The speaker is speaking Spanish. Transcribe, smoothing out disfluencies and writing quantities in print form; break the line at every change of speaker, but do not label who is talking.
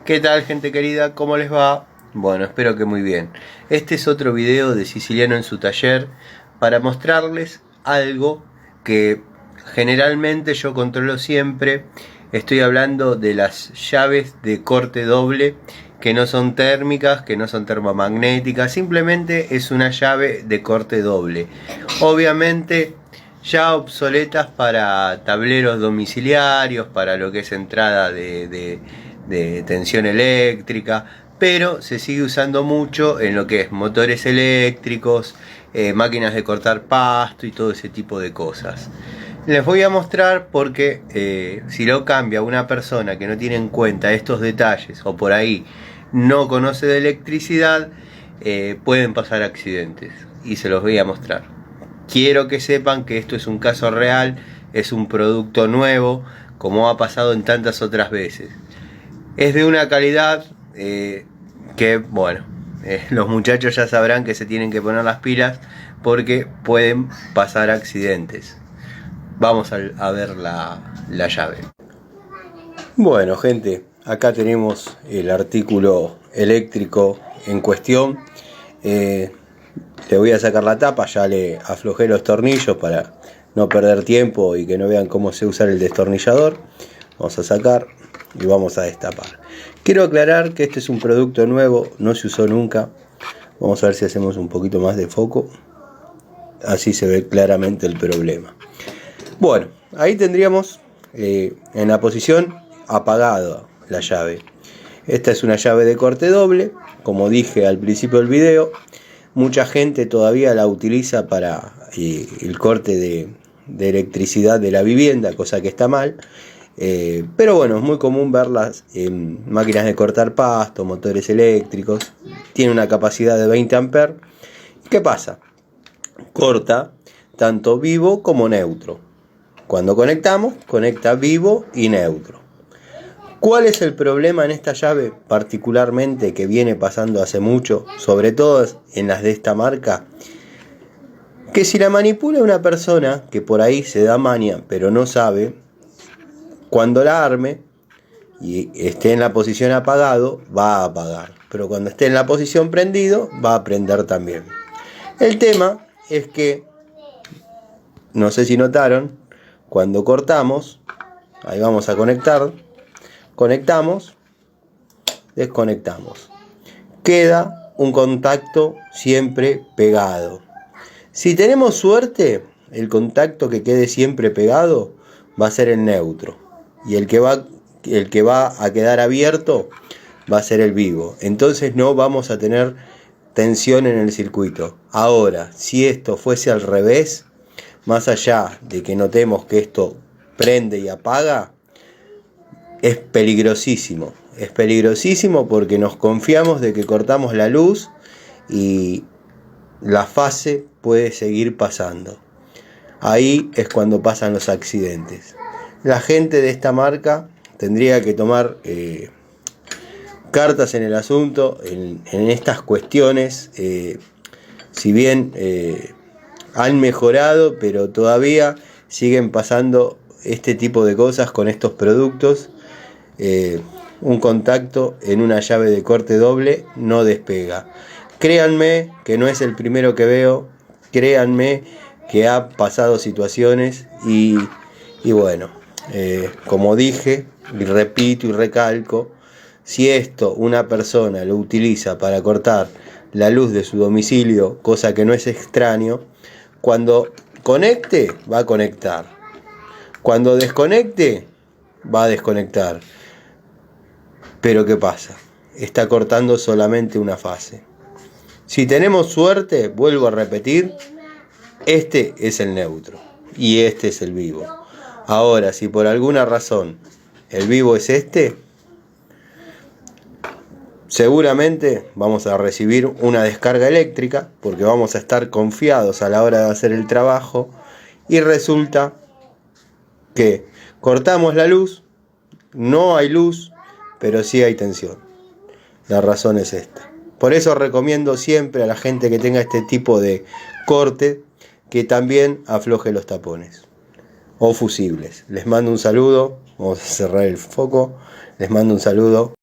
¿Qué tal, gente querida? ¿Cómo les va? Bueno, espero que muy bien. Este es otro video de Siciliano en su taller para mostrarles algo que generalmente yo controlo siempre. Estoy hablando de las llaves de corte doble que no son térmicas, que no son termomagnéticas, simplemente es una llave de corte doble. Obviamente ya obsoletas para tableros domiciliarios, para lo que es entrada de tensión eléctrica, pero se sigue usando mucho en lo que es motores eléctricos, máquinas de cortar pasto y todo ese tipo de cosas. Les voy a mostrar porque si lo cambia una persona que no tiene en cuenta estos detalles o por ahí no conoce de electricidad, pueden pasar accidentes y se los voy a mostrar. Quiero que sepan que esto es un caso real, es un producto nuevo, como ha pasado en tantas otras veces. Es de una calidad que, bueno, los muchachos ya sabrán que se tienen que poner las pilas porque pueden pasar accidentes. Vamos a ver la llave. Bueno, gente, acá tenemos el artículo eléctrico en cuestión. Le voy a sacar la tapa, ya le aflojé los tornillos para no perder tiempo y que no vean cómo se usa el destornillador. Vamos a sacar y vamos a destapar. Quiero aclarar que este es un producto nuevo, no se usó nunca. Vamos a ver si hacemos un poquito más de foco. Así se ve claramente el problema. Bueno, ahí tendríamos en la posición apagada la llave. Esta es una llave de corte doble, como dije al principio del video. Mucha gente todavía la utiliza para el corte de electricidad de la vivienda, cosa que está mal. Pero bueno, es muy común verlas en máquinas de cortar pasto, motores eléctricos. Tiene una capacidad de 20 amperes. ¿Qué pasa? Corta tanto vivo como neutro. Cuando conectamos, conecta vivo y neutro. ¿Cuál es el problema en esta llave particularmente que viene pasando hace mucho, sobre todo en las de esta marca? Que si la manipula una persona que por ahí se da maña pero no sabe, cuando la arme y esté en la posición apagado, va a apagar. Pero cuando esté en la posición prendido, va a prender también. El tema es que, no sé si notaron, cuando cortamos, ahí vamos a conectar, conectamos, desconectamos. Queda un contacto siempre pegado. Si tenemos suerte, el contacto que quede siempre pegado va a ser el neutro. Y el que va a quedar abierto va a ser el vivo. Entonces no vamos a tener tensión en el circuito. Ahora, si esto fuese al revés, más allá de que notemos que esto prende y apaga, es peligrosísimo. Es peligrosísimo porque nos confiamos de que cortamos la luz y la fase puede seguir pasando. Ahí es cuando pasan los accidentes. La gente de esta marca tendría que tomar cartas en el asunto en estas cuestiones. Si bien han mejorado, pero todavía siguen pasando este tipo de cosas con estos productos. Un contacto en una llave de corte doble no despega. Créanme que no es el primero que veo, créanme que ha pasado situaciones y bueno, como dije y repito y recalco, si esto una persona lo utiliza para cortar la luz de su domicilio, cosa que no es extraño, cuando conecte va a conectar, cuando desconecte va a desconectar. Pero ¿qué pasa? Está cortando solamente una fase. Si tenemos suerte, vuelvo a repetir, este es el neutro y este es el vivo. Ahora, si por alguna razón el vivo es este, seguramente vamos a recibir una descarga eléctrica porque vamos a estar confiados a la hora de hacer el trabajo y resulta que cortamos la luz, no hay luz, pero sí hay tensión. La razón es esta. Por eso recomiendo siempre a la gente que tenga este tipo de corte que también afloje los tapones o fusibles. Les mando un saludo, vamos a cerrar el foco, les mando un saludo.